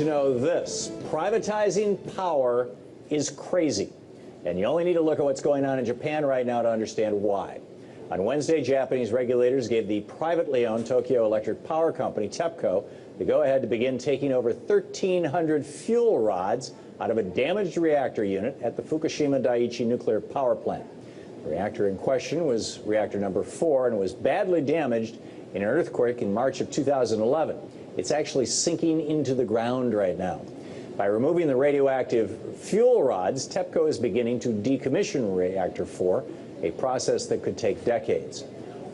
to know this: privatizing power is crazy. And you only need to look at what's going on in Japan right now to understand why. On Wednesday, Japanese regulators gave the privately owned Tokyo Electric Power Company, TEPCO, the go-ahead to begin taking over 1,300 fuel rods out of a damaged reactor unit at the Fukushima Daiichi nuclear power plant. The reactor in question was reactor number 4 and was badly damaged in an earthquake in March of 2011. It's actually sinking into the ground right now. By removing the radioactive fuel rods, TEPCO is beginning to decommission reactor 4, a process that could take decades.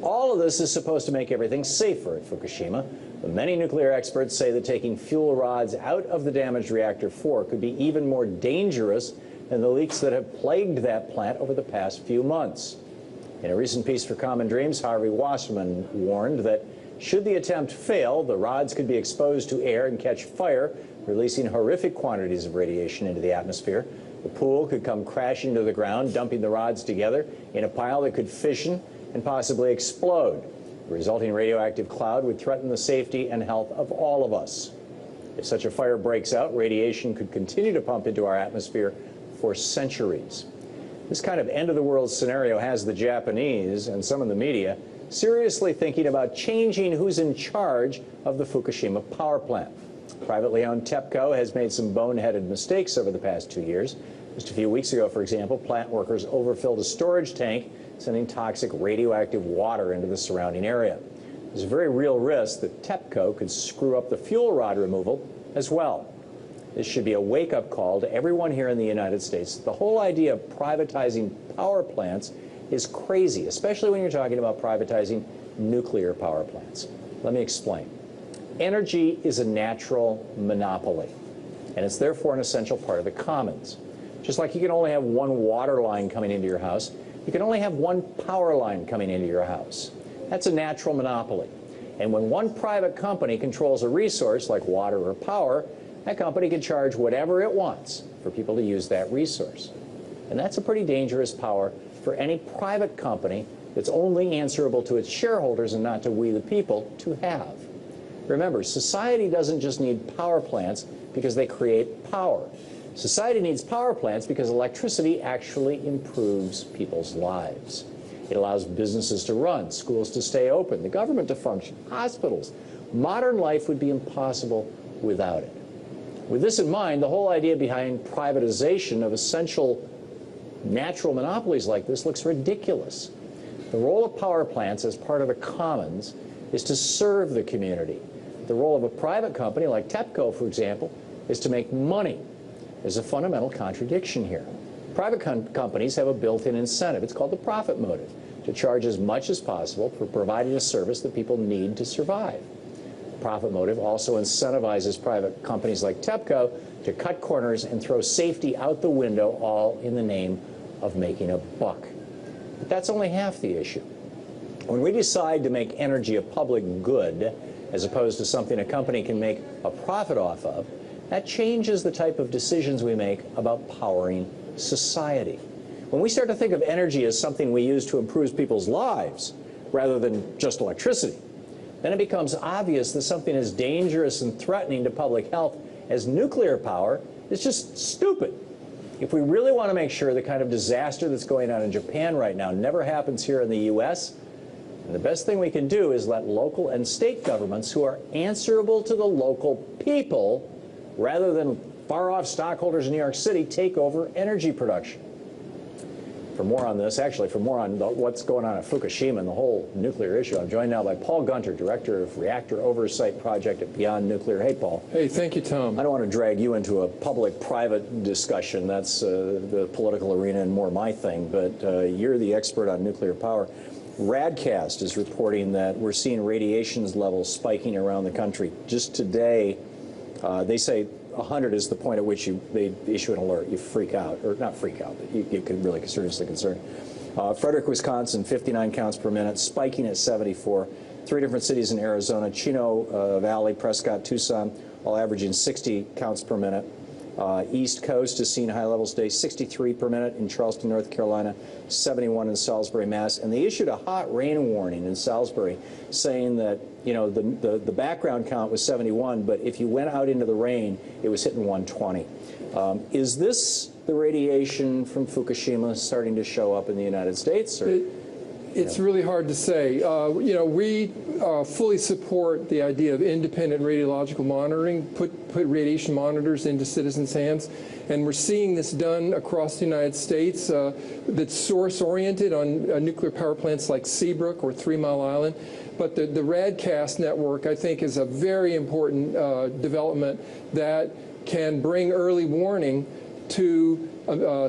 All of this is supposed to make everything safer at Fukushima, but many nuclear experts say that taking fuel rods out of the damaged reactor 4 could be even more dangerous than the leaks that have plagued that plant over the past few months. In a recent piece for Common Dreams, Hartmann warned that should the attempt fail, the rods could be exposed to air and catch fire, releasing horrific quantities of radiation into the atmosphere. The pool could come crashing to the ground, dumping the rods together in a pile that could fission and possibly explode. The resulting radioactive cloud would threaten the safety and health of all of us. If such a fire breaks out, radiation could continue to pump into our atmosphere for centuries. This kind of end-of-the-world scenario has the Japanese and some in the media seriously thinking about changing who's in charge of the Fukushima power plant. Privately owned TEPCO has made some boneheaded mistakes over the past 2 years. Just a few weeks ago, for example, plant workers overfilled a storage tank, sending toxic radioactive water into the surrounding area. There's a very real risk that TEPCO could screw up the fuel rod removal as well. This should be a wake-up call to everyone here in the United States. The whole idea of privatizing power plants is crazy, especially when you're talking about privatizing nuclear power plants. Let me explain. Energy is a natural monopoly, and it's therefore an essential part of the commons. Just like you can only have one water line coming into your house, you can only have one power line coming into your house. That's a natural monopoly. And when one private company controls a resource like water or power, that company can charge whatever it wants for people to use that resource. And that's a pretty dangerous power for any private company that's only answerable to its shareholders and not to we the people to have. Remember, society doesn't just need power plants because they create power. Society needs power plants because electricity actually improves people's lives. It allows businesses to run, schools to stay open, the government to function, hospitals. Modern life would be impossible without it. With this in mind, the whole idea behind privatization of essential natural monopolies like this looks ridiculous. The role of power plants as part of the commons is to serve the community. The role of a private company like TEPCO, for example, is to make money. There's a fundamental contradiction here. Private companies have a built-in incentive. It's called the profit motive, to charge as much as possible for providing a service that people need to survive. The profit motive also incentivizes private companies like TEPCO to cut corners and throw safety out the window, all in the name of making a buck. But that's only half the issue. When we decide to make energy a public good, as opposed to something a company can make a profit off of, that changes the type of decisions we make about powering society. When we start to think of energy as something we use to improve people's lives, rather than just electricity, then it becomes obvious that something as dangerous and threatening to public health as nuclear power is just stupid. If we really want to make sure the kind of disaster that's going on in Japan right now never happens here in the U.S., the best thing we can do is let local and state governments who are answerable to the local people, rather than far-off stockholders in New York City, take over energy production. For more on this, actually, for more on what's going on at Fukushima and the whole nuclear issue, I'm joined now by Paul Gunter, Director of Reactor Oversight Project at Beyond Nuclear. Hey, Paul. Hey, thank you, Thom. I don't want to drag you into a public-private discussion. That's the political arena and more my thing, but you're the expert on nuclear power. Radcast is reporting that we're seeing radiation levels spiking around the country. Just today, they say 100 is the point at which they issue an alert. You freak out, or not freak out, but you get really seriously concerned. Frederick, Wisconsin, 59 counts per minute, spiking at 74. 3 different cities in Arizona, Chino Valley, Prescott, Tucson, all averaging 60 counts per minute. East Coast has seen high levels today, 63 per minute in Charleston, North Carolina, 71 in Salisbury, Mass. And they issued a hot rain warning in Salisbury, saying that you know, the background count was 71, but if you went out into the rain, it was hitting 120. Is this the radiation from Fukushima starting to show up in the United States? Or? It's really hard to say. You know, we fully support the idea of independent radiological monitoring, put radiation monitors into citizens' hands, and we're seeing this done across the United States that's source-oriented on nuclear power plants like Seabrook or 3 Mile Island. But the RADCAST network, I think, is a very important development that can bring early warning to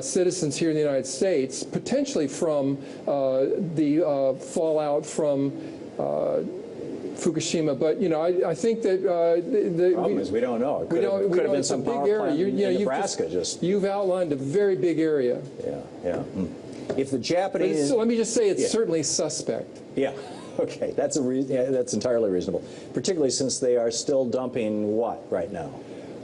citizens here in the United States, potentially from the fallout from Fukushima. But, you know, I think that the problem is we don't know. It could have been some power plant in Nebraska. You've outlined a very big area. Yeah. If the Japanese... So let me just say it's certainly suspect. Yeah. Okay, that's entirely reasonable, particularly since they are still dumping what right now?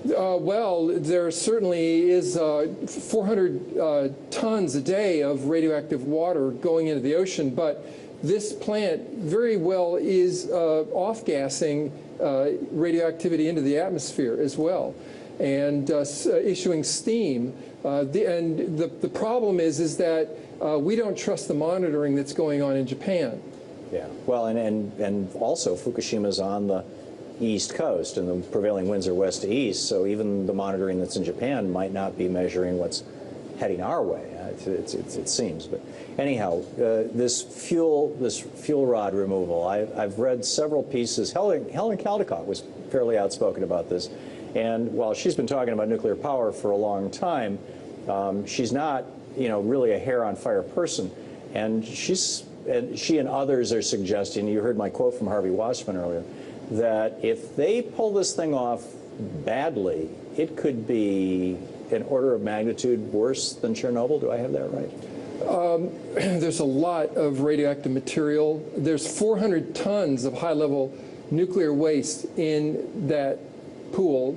Well, there certainly is 400 tons a day of radioactive water going into the ocean, but this plant very well is off-gassing radioactivity into the atmosphere as well, and issuing steam. The problem is that we don't trust the monitoring that's going on in Japan. Yeah, well, and also Fukushima's on the East Coast, and the prevailing winds are west to east, so even the monitoring that's in Japan might not be measuring what's heading our way, it seems. But anyhow, this fuel rod removal, I've read several pieces. Helen Caldicott was fairly outspoken about this, and while she's been talking about nuclear power for a long time, she's not, you know, really a hair on fire person, and she and others are suggesting, you heard my quote from Harvey Wasserman earlier, that if they pull this thing off badly, it could be an order of magnitude worse than Chernobyl. Do I have that right? There's a lot of radioactive material. There's 400 tons of high-level nuclear waste in that pool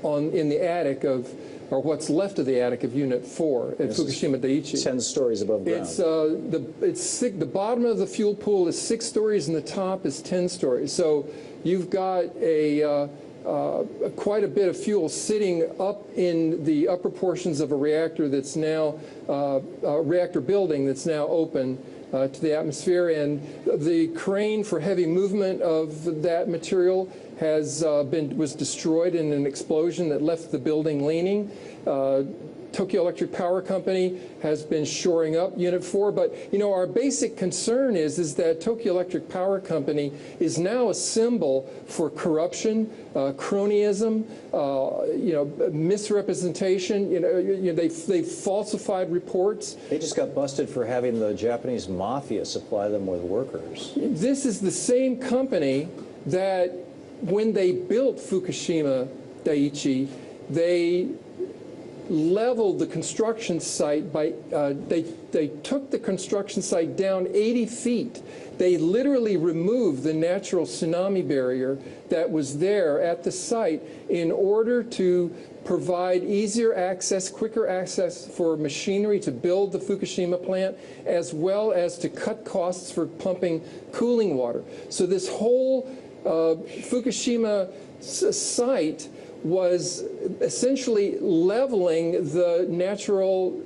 in the attic of, or what's left of the attic of Unit 4 at Fukushima Daiichi. 10 stories above ground. The bottom of the fuel pool is 6 stories and the top is 10 stories. So you've got quite a bit of fuel sitting up in the upper portions of a reactor that's now, a reactor building that's now open to the atmosphere, and the crane for heavy movement of that material was destroyed in an explosion that left the building leaning. Tokyo Electric Power Company has been shoring up Unit 4, but you know, our basic concern is that Tokyo Electric Power Company is now a symbol for corruption, cronyism, you know, misrepresentation. You know, they've falsified reports. They just got busted for having the Japanese mafia supply them with workers. This is the same company that, when they built Fukushima Daiichi, they leveled the construction site by, they took the construction site down 80 feet. They literally removed the natural tsunami barrier that was there at the site in order to provide easier access, quicker access for machinery to build the Fukushima plant, as well as to cut costs for pumping cooling water. So this whole Fukushima site was essentially leveling the natural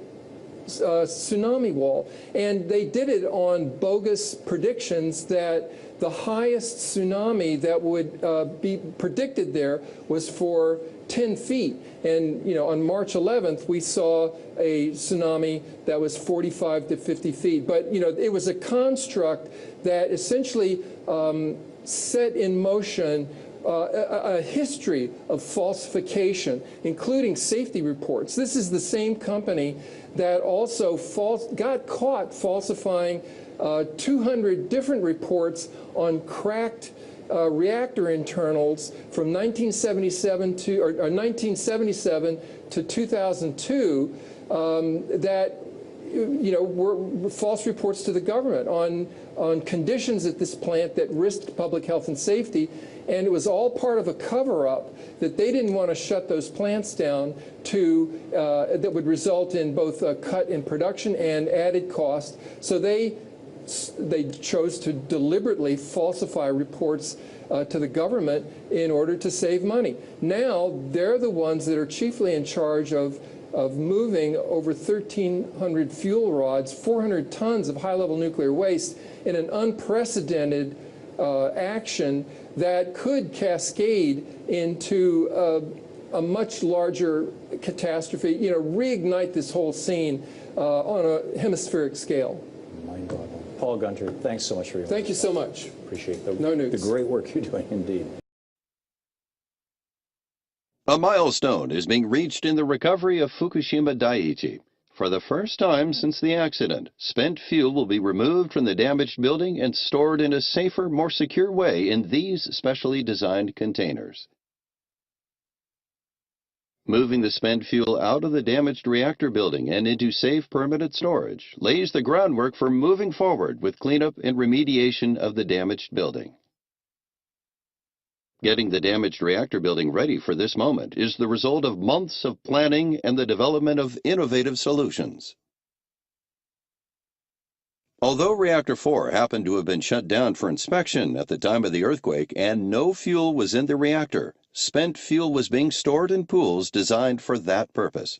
tsunami wall. And they did it on bogus predictions that the highest tsunami that would be predicted there was for 10 feet. And, you know, on March 11th, we saw a tsunami that was 45 to 50 feet. But, you know, it was a construct that essentially set in motion a history of falsification, including safety reports. This is the same company that also got caught falsifying 200 different reports on cracked reactor internals from 1977 to 2002 that, you know, were false reports to the government on conditions at this plant that risked public health and safety. And it was all part of a cover-up that they didn't want to shut those plants down to, that would result in both a cut in production and added cost. So they they chose to deliberately falsify reports to the government in order to save money. Now they're the ones that are chiefly in charge of moving over 1,300 fuel rods, 400 tons of high-level nuclear waste in an unprecedented action that could cascade into a much larger catastrophe, you know, reignite this whole scene on a hemispheric scale. Mind-boggling. Paul Gunter, thanks so much for your Thank you so much. Appreciate the great work you're doing indeed. A milestone is being reached in the recovery of Fukushima Daiichi. For the first time since the accident, spent fuel will be removed from the damaged building and stored in a safer, more secure way in these specially designed containers. Moving the spent fuel out of the damaged reactor building and into safe permanent storage lays the groundwork for moving forward with cleanup and remediation of the damaged building. Getting the damaged reactor building ready for this moment is the result of months of planning and the development of innovative solutions. Although Reactor 4 happened to have been shut down for inspection at the time of the earthquake and no fuel was in the reactor, spent fuel was being stored in pools designed for that purpose.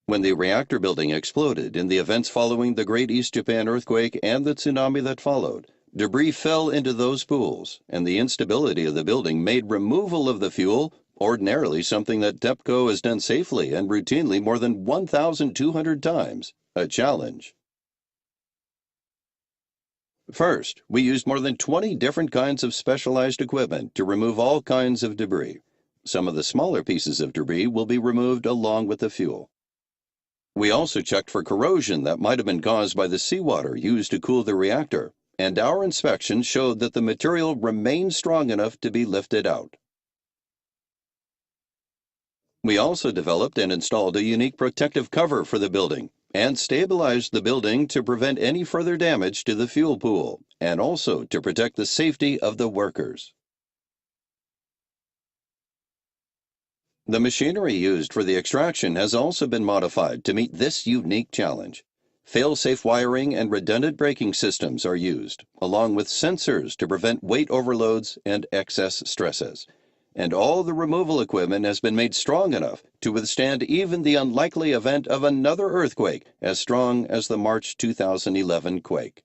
When the reactor building exploded in the events following the Great East Japan earthquake and the tsunami that followed, debris fell into those pools, and the instability of the building made removal of the fuel, ordinarily something that TEPCO has done safely and routinely more than 1,200 times, a challenge. First, we used more than 20 different kinds of specialized equipment to remove all kinds of debris. Some of the smaller pieces of debris will be removed along with the fuel. We also checked for corrosion that might have been caused by the seawater used to cool the reactor, and our inspection showed that the material remained strong enough to be lifted out. We also developed and installed a unique protective cover for the building and stabilized the building to prevent any further damage to the fuel pool and also to protect the safety of the workers. The machinery used for the extraction has also been modified to meet this unique challenge. Fail-safe wiring and redundant braking systems are used, along with sensors to prevent weight overloads and excess stresses. And all the removal equipment has been made strong enough to withstand even the unlikely event of another earthquake as strong as the March 2011 quake.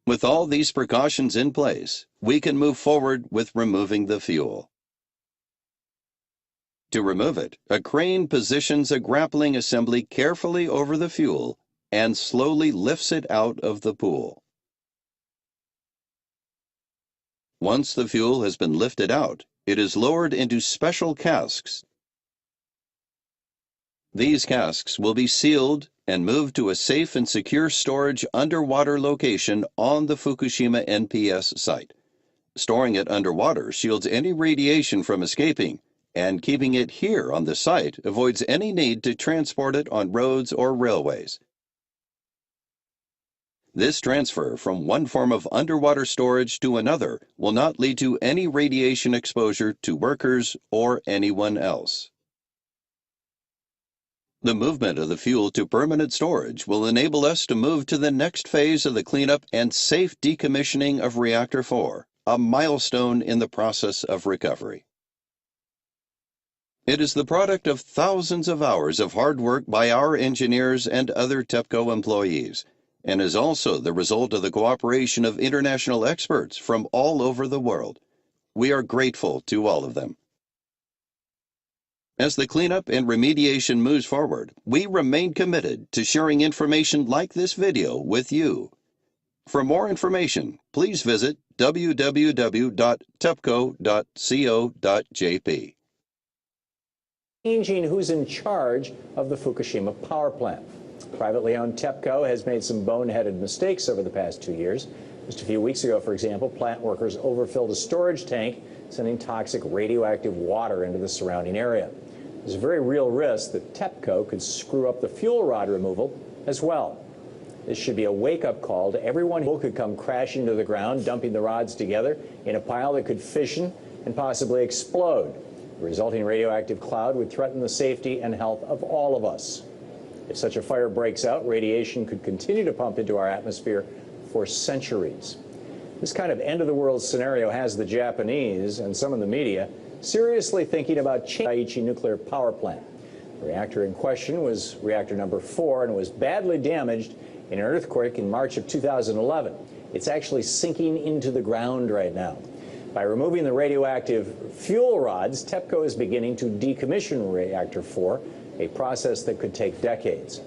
With all these precautions in place, we can move forward with removing the fuel. To remove it, a crane positions a grappling assembly carefully over the fuel and slowly lifts it out of the pool. Once the fuel has been lifted out, it is lowered into special casks. These casks will be sealed and moved to a safe and secure storage underwater location on the Fukushima NPS site. Storing it underwater shields any radiation from escaping, and keeping it here on the site avoids any need to transport it on roads or railways. This transfer from one form of underwater storage to another will not lead to any radiation exposure to workers or anyone else. The movement of the fuel to permanent storage will enable us to move to the next phase of the cleanup and safe decommissioning of Reactor 4, a milestone in the process of recovery. It is the product of thousands of hours of hard work by our engineers and other TEPCO employees, and is also the result of the cooperation of international experts from all over the world. We are grateful to all of them. As the cleanup and remediation moves forward, we remain committed to sharing information like this video with you. For more information, please visit www.tepco.co.jp. Changing who's in charge of the Fukushima power plant. Privately owned TEPCO has made some boneheaded mistakes over the past 2 years. Just a few weeks ago, for example, plant workers overfilled a storage tank, sending toxic radioactive water into the surrounding area. There's a very real risk that TEPCO could screw up the fuel rod removal as well. This should be a wake-up call to everyone who could come crashing to the ground, dumping the rods together in a pile that could fission and possibly explode. The resulting radioactive cloud would threaten the safety and health of all of us. If such a fire breaks out, radiation could continue to pump into our atmosphere for centuries. This kind of end-of-the-world scenario has the Japanese and some in the media seriously thinking about changing the Daiichi nuclear power plant. The reactor in question was reactor number 4 and was badly damaged in an earthquake in March of 2011. It's actually sinking into the ground right now. By removing the radioactive fuel rods, TEPCO is beginning to decommission reactor 4, a process that could take decades.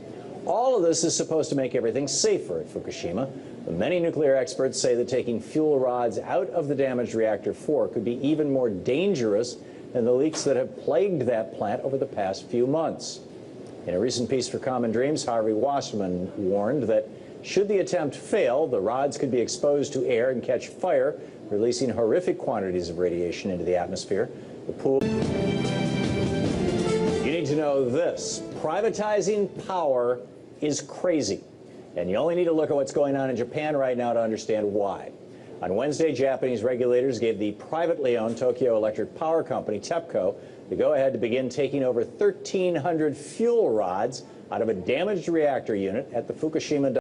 All of this is supposed to make everything safer at Fukushima, but many nuclear experts say that taking fuel rods out of the damaged reactor 4 could be even more dangerous than the leaks that have plagued that plant over the past few months. In a recent piece for Common Dreams, Harvey Wasserman warned that should the attempt fail, the rods could be exposed to air and catch fire, releasing horrific quantities of radiation into the atmosphere. The pool. You need to know this. Privatizing power is crazy. And you only need to look at what's going on in Japan right now to understand why. On Wednesday, Japanese regulators gave the privately owned Tokyo Electric Power Company, TEPCO, the go-ahead to begin taking over 1,300 fuel rods out of a damaged reactor unit at the Fukushima